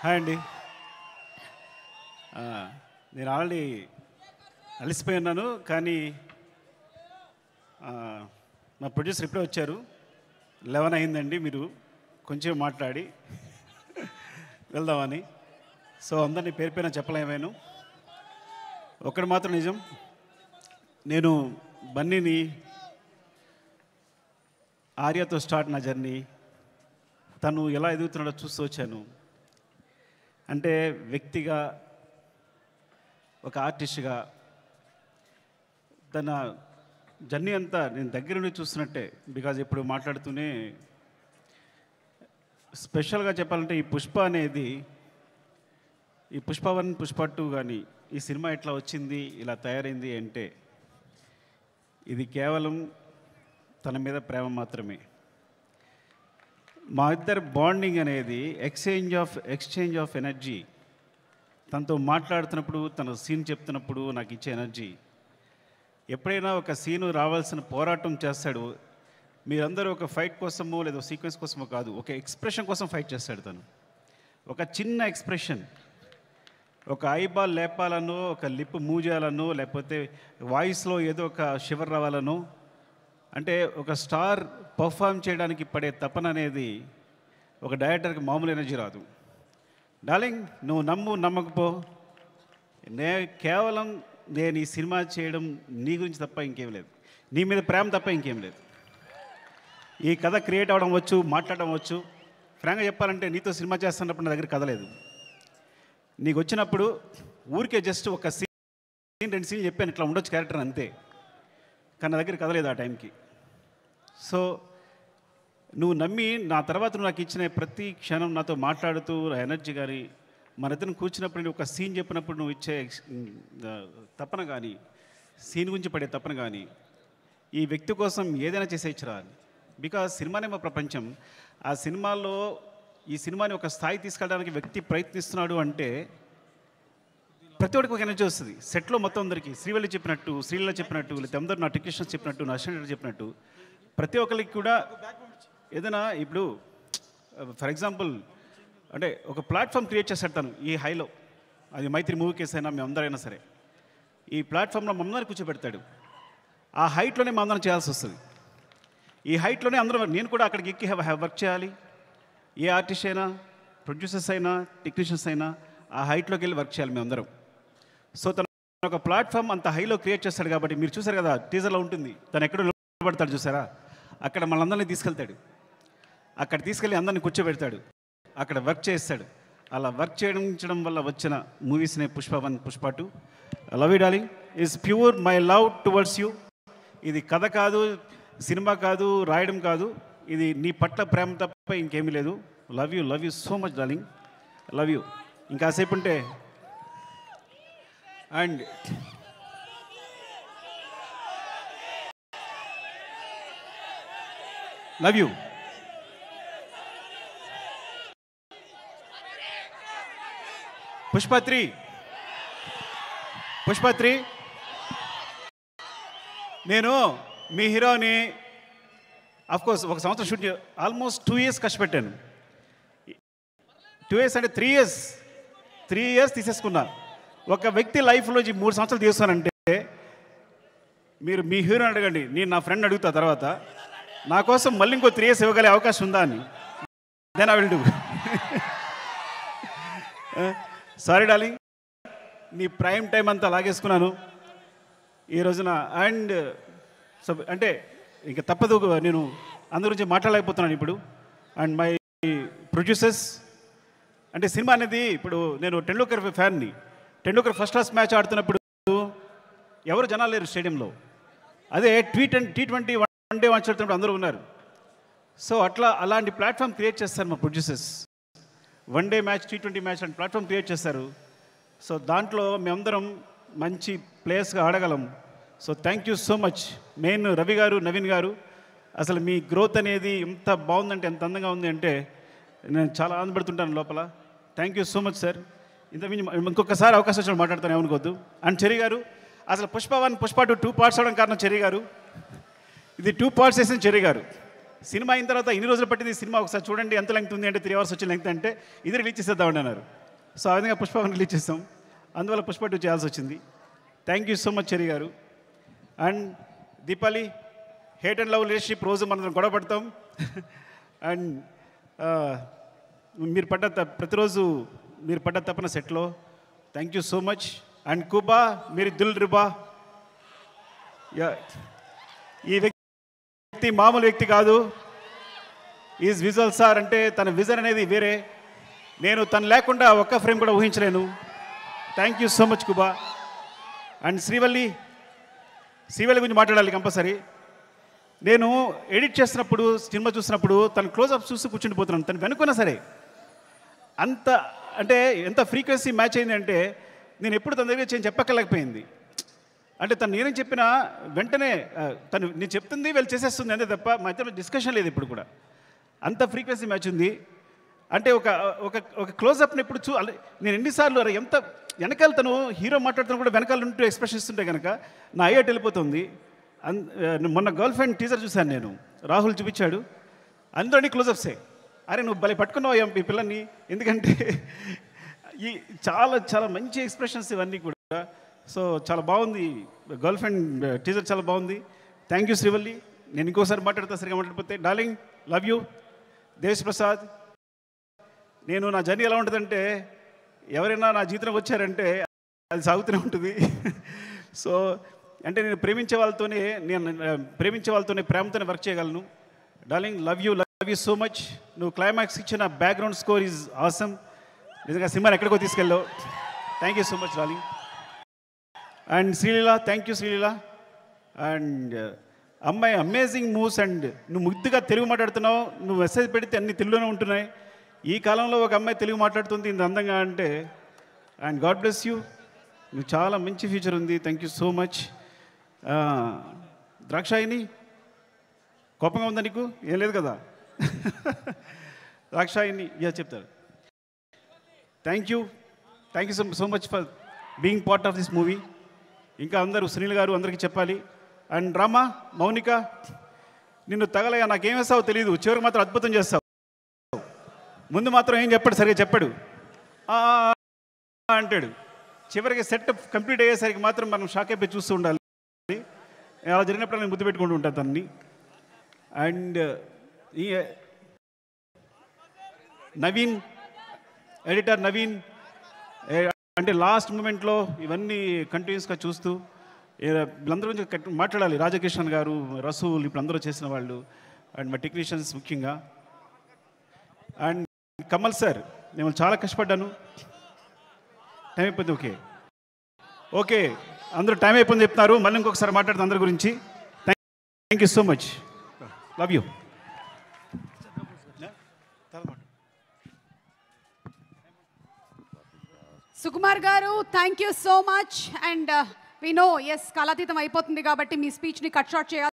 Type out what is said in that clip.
Hi అండి. నేను already అలసిపోయి ఉన్నాను, కానీ మా ప్రొడ్యూసర్ ఇప్పుడే వచ్చారు. 11 అయిందండి, మీరు కొంచెం మాట్లాడి వెళ్దామని. సో అందరినీ పేరు పైన చెప్పలేమేను. ఒక్కటి మాత్రం నిజం, నేను బన్నీని ఆర్యతో స్టార్ట్ నా జర్నీ, తను ఎలా ఎదుగుతున్నాడో చూస్తూ వచ్చాను. అంటే వ్యక్తిగా, ఒక ఆర్టిస్ట్గా తన జర్నీ అంతా నేను దగ్గర నుండి చూస్తున్నట్టే. బికాజ్ ఇప్పుడు మాట్లాడుతూనే స్పెషల్గా చెప్పాలంటే ఈ పుష్ప అనేది, ఈ పుష్ప 1 పుష్ప 2 కానీ ఈ సినిమా ఎట్లా వచ్చింది, ఇలా తయారైంది అంటే ఇది కేవలం తన మీద ప్రేమ మాత్రమే. మా ఇద్దరు బాండింగ్ అనేది ఎక్స్చేంజ్ ఆఫ్ ఎనర్జీ. తనతో మాట్లాడుతున్నప్పుడు, తన సీన్ చెప్తున్నప్పుడు నాకు ఇచ్చే ఎనర్జీ. ఎప్పుడైనా ఒక సీను రావాల్సిన పోరాటం చేస్తాడు. మీరందరూ ఒక ఫైట్ కోసమో లేదా సీక్వెన్స్ కోసమో కాదు, ఒక ఎక్స్ప్రెషన్ కోసం ఫైట్ చేస్తాడు తను. ఒక చిన్న ఎక్స్ప్రెషన్, ఒక ఐబాల్ లేపాలనో, ఒక లిప్ మూవ్ చేయాలనో, లేకపోతే వాయిస్లో ఏదో ఒక షివర్ రావాలనో, అంటే ఒక స్టార్ పర్ఫామ్ చేయడానికి పడే తపన అనేది ఒక డైరెక్టర్కి మామూలు ఎనర్జీ రాదు. డార్లింగ్, నువ్వు నమ్మకపో, కేవలం నేను ఈ సినిమా చేయడం నీ గురించి తప్ప ఇంకేం లేదు, నీ మీద ప్రేమ తప్ప ఇంకేం లేదు. ఈ కథ క్రియేట్ అవ్వడం వచ్చు, మాట్లాడడం వచ్చు. ఫ్రాంక్గా చెప్పాలంటే నీతో సినిమా చేస్తున్నప్పుడు నా దగ్గర కథ లేదు. నీకు వచ్చినప్పుడు ఊరికే జస్ట్ ఒక సీన్ 2 సీన్లు చెప్పాను, ఇట్లా ఉండొచ్చు క్యారెక్టర్ అంతే, కానీ నా దగ్గర కథ లేదు ఆ టైంకి. సో నువ్వు నమ్మి నా తర్వాత నువ్వు నాకు ఇచ్చిన ప్రతి క్షణం నాతో మాట్లాడుతూ ఎనర్జీ కానీ, మన ఇద్దరం కూర్చున్నప్పుడు ఒక సీన్ చెప్పినప్పుడు నువ్వు ఇచ్చే తపన కానీ, సీన్ గురించి పడే తపన కానీ, ఈ వ్యక్తి కోసం ఏదైనా చేసేయచ్చురా. బికాజ్ సినిమానే మా ప్రపంచం. ఆ సినిమాలో ఈ సినిమాని ఒక స్థాయి తీసుకెళ్ళడానికి వ్యక్తి ప్రయత్నిస్తున్నాడు అంటే ప్రతి ఒక్కరికి ఒక ఎనర్జీ వస్తుంది. సెట్లో మొత్తం అందరికీ శ్రీవల్లి చెప్పినట్టు, శ్రీలీల చెప్పినట్టు, లేకపోతే అందరూ నా టెక్నీషియన్స్ చెప్పినట్టు, నా అసిస్టెంట్ చెప్పినట్టు, ప్రతి ఒక్కరికి కూడా ఏదైనా ఇప్పుడు ఫర్ ఎగ్జాంపుల్ అంటే ఒక ప్లాట్ఫామ్ క్రియేట్ చేస్తాడు తను ఈ హైలో. అది మైత్రి మూవీ కేసు అయినా మేమందరైనా సరే ఈ ప్లాట్ఫామ్లో మమ్మల్ని కూర్చోబెడతాడు. ఆ హైట్లోనే మా అందరం చేయాల్సి వస్తుంది. ఈ హైట్లోనే అందరూ, నేను కూడా అక్కడికి ఎక్కి వర్క్ చేయాలి. ఏ ఆర్టిస్ట్ అయినా, ప్రొడ్యూసర్స్ అయినా, టెక్నీషియన్స్ అయినా ఆ హైట్లోకి వెళ్ళి వర్క్ చేయాలి మేమందరం. సో తను ఒక ప్లాట్ఫామ్ అంత హైలో క్రియేట్ చేస్తాడు కాబట్టి మీరు చూసారు కదా టీజర్లో ఉంటుంది, తను ఎక్కడో నిలబడతాడు చూసారా, అక్కడ మనందరినీ తీసుకెళ్తాడు. అక్కడ తీసుకెళ్ళి అందరినీ కూర్చోబెడతాడు, అక్కడ వర్క్ చేస్తాడు. అలా వర్క్ చేయడం వల్ల వచ్చిన మూవీస్నే Pushpa 1 Pushpa 2. Love you darling is pure my love towards you. ఇది కథ కాదు, సినిమా కాదు, రాయడం కాదు, ఇది నీ పట్ల ప్రేమ తప్ప ఇంకేమీ లేదు. Love you so much darling, love you. ఇంకాసేపు ఉంటే అండ్ లవ్ యూ. పుష్ప 3 నేను మీ హీరోని అఫ్కోర్స్ 1 సంవత్సరం షూట్ ఆల్మోస్ట్ 2 ఇయర్స్ కష్టపెట్టాను. 2 ఇయర్స్ అంటే 3 ఇయర్స్ తీసేసుకున్నా. ఒక వ్యక్తి లైఫ్లో 3 సంవత్సరాలు తీస్తానంటే మీరు మీ హీరోని అడగండి, నేను నా ఫ్రెండ్ అడుగుతా తర్వాత నా కోసం మళ్ళీ ఇంకో 3 ఇయర్స్ ఇవ్వగలే అవకాశం ఉందా అని. Then I will do. Sorry darling, నీ ప్రైమ్ టైం అంతా లాగేసుకున్నాను ఈ రోజున. అండ్ సో అంటే ఇంకా తప్పదు, నేను అందరి గురించి మాట్లాడలేకపోతున్నాను ఇప్పుడు. అండ్ మై ప్రొడ్యూసర్స్ అంటే సినిమా అనేది ఇప్పుడు నేను టెండూల్కర్ ఫ్యాన్ని. టెండూల్కర్ ఫస్ట్ క్లాస్ మ్యాచ్ ఆడుతున్నప్పుడు ఎవరు జనాలు లేరు స్టేడియంలో. అదే T20 వన్ డే మ్యాచ్ ఆడుతున్నప్పుడు అందరూ ఉన్నారు. సో అలాంటి ప్లాట్ఫామ్ క్రియేట్ చేస్తారు మా producers. 1 day match, T20 match and platform create చేస్తారు. సో దాంట్లో మేమందరం మంచి ప్లేయర్స్గా ఆడగలం. So thank you so much. Main Ravi garu, Naveen గారు, అసలు మీ గ్రోత్ అనేది ఎంత బాగుందంటే, ఎంత అందంగా ఉంది అంటే నేను చాలా ఆనందపడుతుంటాను లోపల. Thank you so much sir. ఇంకొకసారి అవకాశం వచ్చిన మాట్లాడతాను, ఏమనుకోవద్దు. అండ్ చెర్రీ గారు, అసలు పుష్ప 1 పుష్ప 2 2 పార్ట్స్ అవడం కారణం చెర్రీ గారు. ఇది 2 పార్ట్స్ వేసిన చెర్రీ గారు. సినిమా అయిన తర్వాత ఇన్ని రోజులు పట్టింది సినిమా, ఒకసారి చూడండి ఎంత లెంగ్త్ ఉంది అంటే 3 hours వచ్చిన లెంగ్త్ అంటే ఇది రిలీజ్ చేసేద్దామని అన్నారు. సో ఆ విధంగా పుష్ప 1 రిలీజ్ చేస్తాం, అందువల్ల పుష్ప 2 చేయాల్సి వచ్చింది. Thank you so much Cherry garu. And Deepali, hate and love relationship రోజు మనం గొడవ పడతాం. అండ్ మీరు ప్రతిరోజు మీరు పడ్డ తప్పన సెట్లో thank you so much. And కుబా, మీరు దిల్ రిబా. ఈ వ్యక్తి మామూలు వ్యక్తి కాదు, ఈజ్ విజువల్ సార్. అంటే తన విజన్ అనేది వేరే, నేను తను లేకుండా ఒక్క ఫ్రేమ్ కూడా ఊహించలేను. Thank you so much Kuba. And Srivalli గురించి మాట్లాడాలి కంపల్సరీ. నేను ఎడిట్ చేస్తున్నప్పుడు సినిమా చూసినప్పుడు తను క్లోజ్అప్ చూసి కూర్చుండిపోతున్నాను, తను వెనుకున్నా సరే. అంత అంటే ఎంత ఫ్రీక్వెన్సీ మ్యాచ్ అయింది అంటే నేను ఎప్పుడు తన దగ్గర చెప్పక్కర్లేకపోయింది. అంటే తను నేనేం చెప్పినా వెంటనే తను నేను చెప్తుంది వీళ్ళు చేసేస్తుంది అంతే తప్ప మా ఇద్దరు డిస్కషన్ లేదు ఇప్పుడు కూడా. అంత ఫ్రీక్వెన్సీ మ్యాచ్ ఉంది. అంటే ఒక క్లోజ్అప్ని ఎప్పుడు నేను ఎన్నిసార్లు ఎంత వెనకాల తను హీరో మాట్లాడుతున్నా కూడా వెనకాల ఉంటూ ఎక్స్ప్రెషన్స్ ఉంటే కనుక నా అయ్యేట్ వెళ్ళిపోతుంది. మొన్న గర్ల్ ఫ్రెండ్ టీజర్ చూశాను నేను, రాహుల్ చూపించాడు, అందులోని క్లోజప్సే. అరే నువ్వు భలే పట్టుకున్నావు ఈ పిల్లల్ని, ఎందుకంటే ఈ చాలా చాలా మంచి ఎక్స్ప్రెషన్స్ ఇవన్నీ కూడా. సో చాలా బాగుంది, గర్ల్ ఫ్రెండ్ టీజర్ చాలా బాగుంది. Thank you Srivalli. నేను ఇంకోసారి మాట్లాడతా సరిగా మాట్లాడిపోతే. Darling, love you. Desh Prasad, నేను నా జర్నీ ఎలా ఉంటుందంటే ఎవరైనా నా జీవితంలోకి వచ్చారంటే అది సాగుతూనే ఉంటుంది. సో అంటే నేను ప్రేమించే వాళ్ళతోనే ప్రేమతోనే వర్క్ చేయగలను. Darling, love you so much. నువ్వు క్లైమాక్స్ ఇచ్చిన బ్యాక్గ్రౌండ్ స్కోర్ ఈజ్ ఆసమ్. నిజంగా సినిమాని ఎక్కడికో తీసుకెళ్ళావు. Thank you so much darling. And Sreeleela, thank you Sreeleela. And అమ్మాయి అమేజింగ్ మూవ్స్. అండ్ నువ్వు ముద్దుగా తెలుగు మాట్లాడుతున్నావు, నువ్వు మెసేజ్ పెడితే అన్ని తెలుగులోనే ఉంటున్నాయి. ఈ కాలంలో ఒక అమ్మాయి తెలుగు మాట్లాడుతుంది ఇంత అందంగా అంటే. అండ్ గాడ్ బ్లెస్ యూ, నువ్వు చాలా మంచి ఫ్యూచర్ ఉంది. Thank you so much. Drakshayani, కోపంగా ఉందా నీకు? ఏం లేదు కదా. ద్రాక్షాయిని చెప్తారు. Thank you so much for being part of this movie. ఇంకా అందరూ సునీల్ గారు అందరికీ చెప్పాలి. అండ్ రామా, మౌనిక, నిన్ను తగలయ్యా నాకేం వేస్తావో తెలియదు, చివరికి మాత్రం అద్భుతం చేస్తావు. ముందు మాత్రం ఏం చెప్పాడు, సరిగా చెప్పాడు అంటాడు. చివరికి సెట్ కంప్లీట్ అయ్యేసరికి మాత్రం మనం షాక్ అయిపోయి చూస్తూ ఉండాలి. అలా జరిగినప్పుడు నేను ముద్దు పెట్టుకుంటూ ఉంటాను తన్ని. అండ్ ఈ నవీన్, ఎడిటర్ నవీన్, అంటే లాస్ట్ మూమెంట్లో ఇవన్నీ కంటిన్యూస్గా చూస్తూ వీళ్ళందరూ గురించి మాట్లాడాలి. రాజకిషన్ గారు, రసూల్, ఇప్పుడు అందరూ చేసిన వాళ్ళు, అండ్ మా టెక్నీషియన్స్ ముఖ్యంగా. అండ్ కమల్ సార్, నేను చాలా కష్టపడ్డాను. టైం అయిపోయింది. ఓకే అందరూ టైం అయిపోయింది చెప్తున్నారు. మళ్ళీ ఇంకొకసారి మాట్లాడుతుంది అందరి గురించి. Thank you so much, love you. Sukumar garu, thank you so much. And we know, yes కాలాతీతం అయిపోతుంది కాబట్టి మీ స్పీచ్ని కట్ షార్ట్ చేయాలి.